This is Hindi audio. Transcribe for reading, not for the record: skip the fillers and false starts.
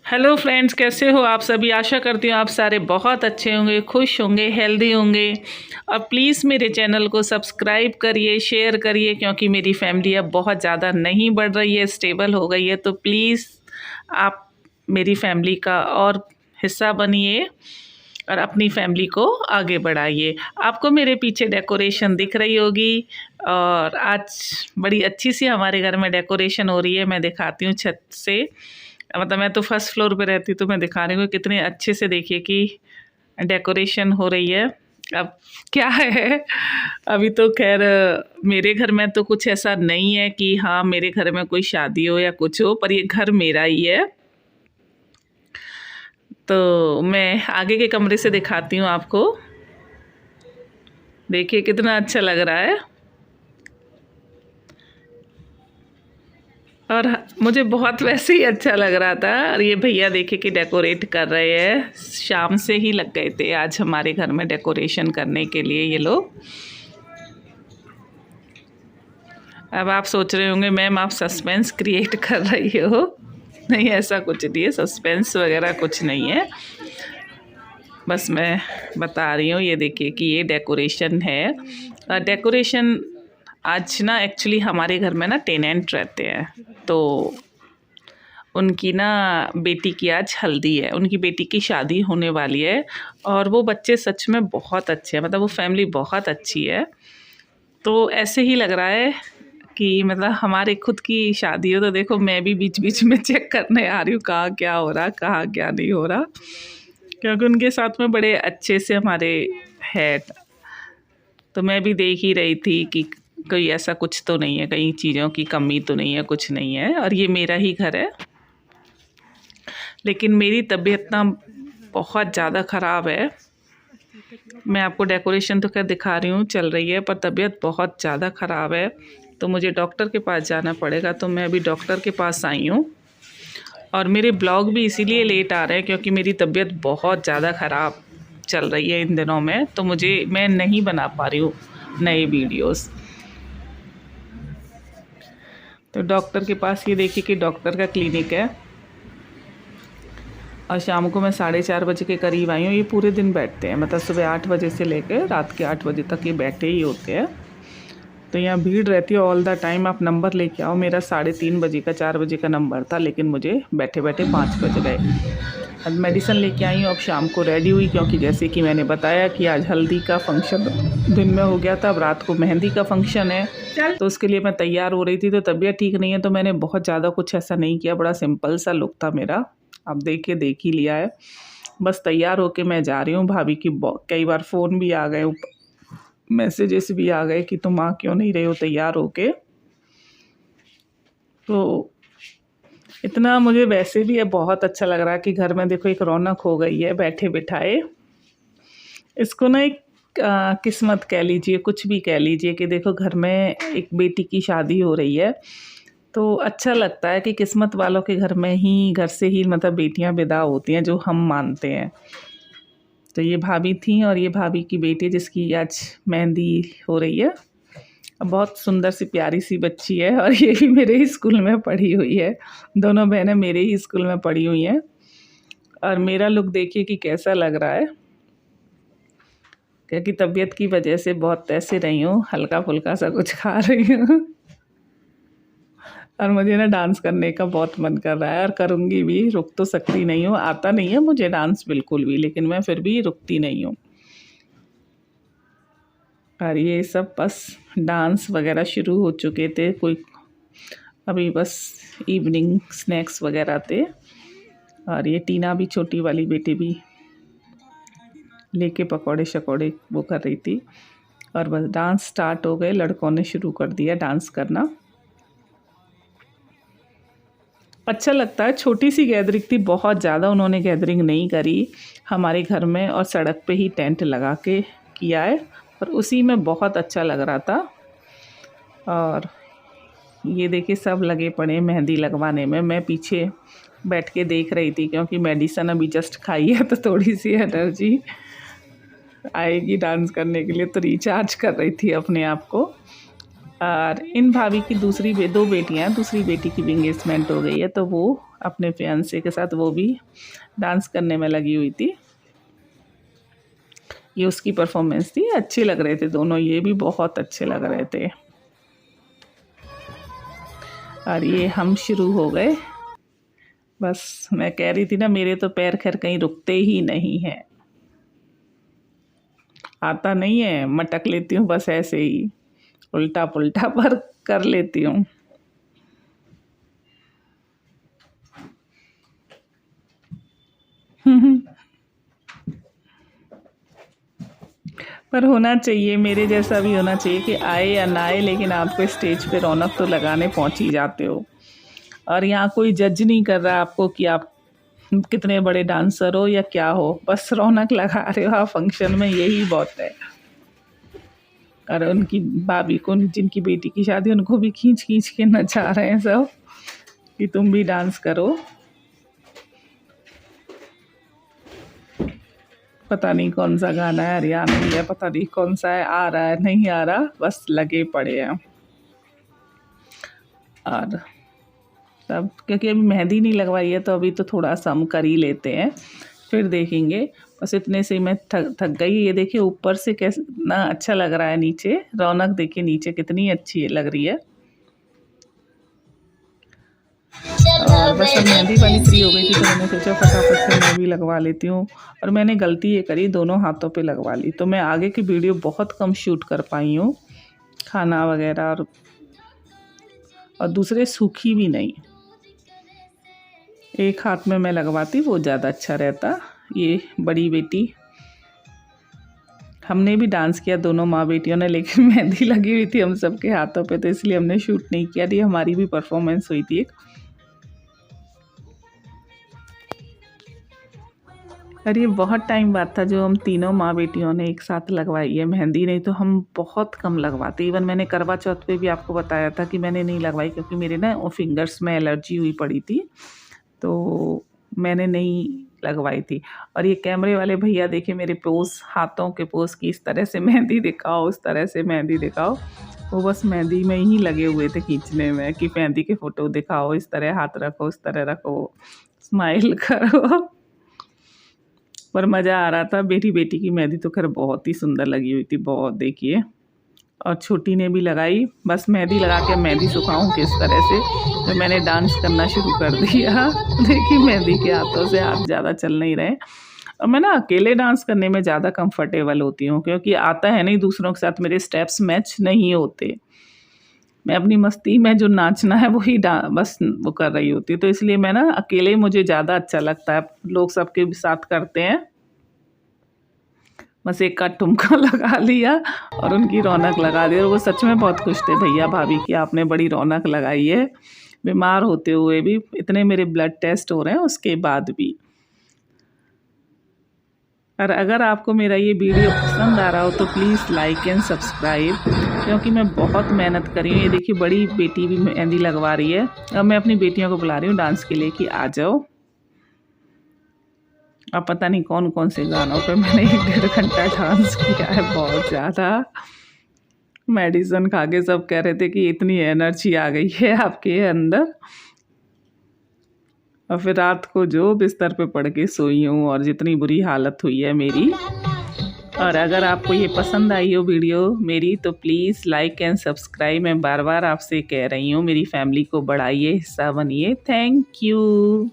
हेलो फ्रेंड्स, कैसे हो आप सभी। आशा करती हूँ आप सारे बहुत अच्छे होंगे, खुश होंगे, हेल्दी होंगे। और प्लीज़ मेरे चैनल को सब्सक्राइब करिए, शेयर करिए, क्योंकि मेरी फैमिली अब बहुत ज़्यादा नहीं बढ़ रही है, स्टेबल हो गई है। तो प्लीज़ आप मेरी फैमिली का और हिस्सा बनिए और अपनी फैमिली को आगे बढ़ाइए। आपको मेरे पीछे डेकोरेशन दिख रही होगी और आज बड़ी अच्छी सी हमारे घर में डेकोरेशन हो रही है। मैं दिखाती हूँ छत से, मतलब मैं तो फर्स्ट फ्लोर पे रहती हूँ, तो मैं दिखा रही हूँ कितने अच्छे से देखिए कि डेकोरेशन हो रही है। अब क्या है, अभी तो खैर मेरे घर में तो कुछ ऐसा नहीं है कि हाँ मेरे घर में कोई शादी हो या कुछ हो, पर ये घर मेरा ही है। तो मैं आगे के कमरे से दिखाती हूँ आपको। देखिए कितना अच्छा लग रहा है। और मुझे बहुत वैसे ही अच्छा लग रहा था। और ये भैया देखिए कि डेकोरेट कर रहे हैं, शाम से ही लग गए थे आज हमारे घर में डेकोरेशन करने के लिए ये लोग। अब आप सोच रहे होंगे मैम आप सस्पेंस क्रिएट कर रही हो। नहीं, ऐसा कुछ नहीं है, सस्पेंस वगैरह कुछ नहीं है, बस मैं बता रही हूँ। ये देखिए कि ये डेकोरेशन है। डेकोरेशन आज ना एक्चुअली हमारे घर में ना टेनेंट रहते हैं, तो उनकी ना बेटी की आज हल्दी है, उनकी बेटी की शादी होने वाली है। और वो बच्चे सच में बहुत अच्छे हैं, मतलब वो फैमिली बहुत अच्छी है। तो ऐसे ही लग रहा है कि मतलब हमारे खुद की शादी हो। तो देखो मैं भी बीच बीच में चेक करने आ रही हूँ कहाँ क्या हो रहा, कहाँ क्या नहीं हो रहा, क्योंकि उनके साथ में बड़े अच्छे से हमारे है। तो मैं भी देख ही रही थी कि कोई ऐसा कुछ तो नहीं है, कई चीज़ों की कमी तो नहीं है, कुछ नहीं है। और ये मेरा ही घर है, लेकिन मेरी तबीयत ना बहुत ज़्यादा ख़राब है। मैं आपको डेकोरेशन तो खैर दिखा रही हूँ, चल रही है, पर तबीयत बहुत ज़्यादा ख़राब है, तो मुझे डॉक्टर के पास जाना पड़ेगा। तो मैं अभी डॉक्टर के पास आई हूँ। और मेरे ब्लॉग भी इसीलिए लेट आ रहे हैं क्योंकि मेरी तबीयत बहुत ज़्यादा ख़राब चल रही है इन दिनों में, तो मैं नहीं बना पा रही हूँ नए वीडियोस। तो डॉक्टर के पास ये देखिए कि डॉक्टर का क्लिनिक है, और शाम को मैं 4:30 बजे के करीब आई हूँ। ये पूरे दिन बैठते हैं, मतलब सुबह 8 बजे से लेकर रात के 8 बजे तक ये बैठे ही होते हैं। तो यहाँ भीड़ रहती है ऑल द टाइम। आप नंबर लेके आओ। मेरा 3:30 बजे का 4 बजे का नंबर था, लेकिन मुझे बैठे बैठे 5 बज गए। अब मेडिसिन लेके आई हूँ, अब शाम को रेडी हुई, क्योंकि जैसे कि मैंने बताया कि आज हल्दी का फंक्शन दिन में हो गया था, अब रात को मेहंदी का फंक्शन है, तो उसके लिए मैं तैयार हो रही थी। तो तबीयत ठीक नहीं है, तो मैंने बहुत ज़्यादा कुछ ऐसा नहीं किया, बड़ा सिंपल सा लुक था मेरा। अब देख ही लिया है। बस तैयार होके मैं जा रही हूँ। भाभी की कई बार फ़ोन भी आ गए, मैसेजेस भी आ गए कि तुम आ क्यों नहीं रहे हो तैयार होके। तो इतना मुझे वैसे भी है बहुत अच्छा लग रहा है कि घर में देखो एक रौनक हो गई है बैठे बिठाए। इसको ना एक किस्मत कह लीजिए, कुछ भी कह लीजिए, कि देखो घर में एक बेटी की शादी हो रही है, तो अच्छा लगता है कि किस्मत वालों के घर में ही, घर से ही मतलब बेटियां विदा होती हैं, जो हम मानते हैं। तो ये भाभी थी, और ये भाभी की बेटी जिसकी आज मेहंदी हो रही है। बहुत सुंदर सी प्यारी सी बच्ची है, और ये भी मेरे ही स्कूल में पढ़ी हुई है। दोनों बहनें मेरे ही स्कूल में पढ़ी हुई हैं। और मेरा लुक देखिए कि कैसा लग रहा है, क्योंकि तबीयत की वजह से बहुत ऐसे रही हूँ, हल्का फुल्का सा कुछ खा रही हूँ। और मुझे ना डांस करने का बहुत मन कर रहा है, और करूँगी भी, रुक तो सकती नहीं हूँ। आता नहीं है मुझे डांस बिल्कुल भी, लेकिन मैं फिर भी रुकती नहीं हूँ। और ये सब बस डांस वगैरह शुरू हो चुके थे, कोई अभी बस इवनिंग स्नैक्स वगैरह थे। और ये टीना भी, छोटी वाली बेटी भी लेके पकौड़े शकौड़े वो कर रही थी। और बस डांस स्टार्ट हो गए, लड़कों ने शुरू कर दिया डांस करना। अच्छा लगता है। छोटी सी गैदरिंग थी, बहुत ज़्यादा उन्होंने गैदरिंग नहीं करी हमारे घर में, और सड़क पे ही टेंट लगा के किया है, पर उसी में बहुत अच्छा लग रहा था। और ये देखिए सब लगे पड़े मेहंदी लगवाने में। मैं पीछे बैठ के देख रही थी, क्योंकि मेडिसिन अभी जस्ट खाई है, तो थोड़ी सी एनर्जी आएगी डांस करने के लिए, तो रिचार्ज कर रही थी अपने आप को। और इन भाभी की दो बेटियां, दूसरी बेटी की भी इंगेजमेंट हो गई है, तो वो अपने फियांसे के साथ, वो भी डांस करने में लगी हुई थी। ये उसकी परफॉर्मेंस थी, अच्छे लग रहे थे दोनों, ये भी बहुत अच्छे लग रहे थे। और ये हम शुरू हो गए। बस मैं कह रही थी ना, मेरे तो पैर खैर कहीं रुकते ही नहीं हैं, आता नहीं है, मटक लेती हूँ बस ऐसे ही, उल्टा पुल्टा पर कर लेती हूँ। पर होना चाहिए, मेरे जैसा भी होना चाहिए कि आए या ना आए, लेकिन आपको स्टेज पे रौनक तो लगाने पहुंच ही जाते हो। और यहाँ कोई जज नहीं कर रहा आपको कि आप कितने बड़े डांसर हो या क्या हो, बस रौनक लगा रहे हो आप फंक्शन में, यही बहुत है। और उनकी भाभी को, जिनकी बेटी की शादी, उनको भी खींच खींच के नचा रहे हैं सब कि तुम भी डांस करो। पता नहीं कौन सा गाना है, हरियाणवी है, पता नहीं कौन सा है, आ रहा है नहीं आ रहा, बस लगे पड़े हैं। और तब क्योंकि अभी मेहंदी नहीं लगवाई है, तो अभी तो थोड़ा सा हम कर ही लेते हैं, फिर देखेंगे। बस इतने से मैं थक गई। ये देखिए ऊपर से कैसा अच्छा लग रहा है, नीचे रौनक देखिए, नीचे कितनी अच्छी लग रही है। और बस अब मेहंदी वाली फ्री हो गई थी, तो मैंने सोचा फटाफट से मैं भी लगवा लेती हूँ। और मैंने गलती ये करी, दोनों हाथों पे लगवा ली, तो मैं आगे की वीडियो बहुत कम शूट कर पाई हूँ, खाना वगैरह, और दूसरे सूखी भी नहीं। एक हाथ में मैं लगवाती, वो ज़्यादा अच्छा रहता। ये बड़ी बेटी, हमने भी डांस किया दोनों माँ बेटियों ने, लेकिन मेहंदी लगी हुई थी हम सबके हाथों पे, तो इसलिए हमने शूट नहीं किया। ये हमारी भी परफॉर्मेंस हुई थी एक। और ये बहुत टाइम बाद था जो हम तीनों माँ बेटियों ने एक साथ लगवाई है मेहंदी, नहीं तो हम बहुत कम लगवाते। इवन मैंने करवा चौथ पे भी आपको बताया था कि मैंने नहीं लगवाई, क्योंकि मेरे ना फिंगर्स में एलर्जी हुई पड़ी थी, तो मैंने नहीं लगवाई थी। और ये कैमरे वाले भैया देखिए मेरे पोज, हाथों के पोज की, इस तरह से मेहंदी दिखाओ, उस तरह से मेहंदी दिखाओ, वो बस मेहंदी में ही लगे हुए थे खींचने में कि मेहंदी के फ़ोटो दिखाओ, इस तरह हाथ रखो, उस तरह रखो, स्माइल करो। पर मज़ा आ रहा था। बेटी की मेहंदी तो खैर बहुत ही सुंदर लगी हुई थी, बहुत देखिए। और छोटी ने भी लगाई। बस मेहंदी लगा के मेहंदी सुखाऊं किस तरह से, तो मैंने डांस करना शुरू कर दिया। देखिए मेहंदी के हाथों से हाथ ज़्यादा चल नहीं रहे। और मैं ना अकेले डांस करने में ज़्यादा कंफर्टेबल होती हूँ, क्योंकि आता है नहीं, दूसरों के साथ मेरे स्टेप्स मैच नहीं होते। मैं अपनी मस्ती में जो नाचना है वही बस वो कर रही होती है, तो इसलिए मैं ना अकेले, मुझे ज़्यादा अच्छा लगता है। लोग सबके साथ करते हैं, बस एक का ठुमका लगा लिया और उनकी रौनक लगा दी। और वो सच में बहुत खुश थे भैया भाभी कि आपने बड़ी रौनक लगाई है, बीमार होते हुए भी। इतने मेरे ब्लड टेस्ट हो रहे हैं उसके बाद भी। और अगर आपको मेरा ये वीडियो पसंद आ रहा हो तो प्लीज़ लाइक एंड सब्सक्राइब, क्योंकि मैं बहुत मेहनत करी हूँ। ये देखिए बड़ी बेटी भी मेहंदी लगवा रही है। अब मैं अपनी बेटियों को बुला रही हूँ डांस के लिए कि आ जाओ। अब पता नहीं कौन कौन से गानों पे मैंने 1-1.5 घंटा डांस किया है, बहुत ज़्यादा। मेडिसिन खा के सब कह रहे थे कि इतनी एनर्जी आ गई है आपके अंदर। और फिर रात को जो बिस्तर पे पड़ के सोई हूँ, और जितनी बुरी हालत हुई है मेरी। और अगर आपको ये पसंद आई हो वीडियो मेरी, तो प्लीज़ लाइक एंड सब्सक्राइब। मैं बार बार आपसे कह रही हूँ, मेरी फैमिली को बढ़ाइए, हिस्सा बनिए। Thank you.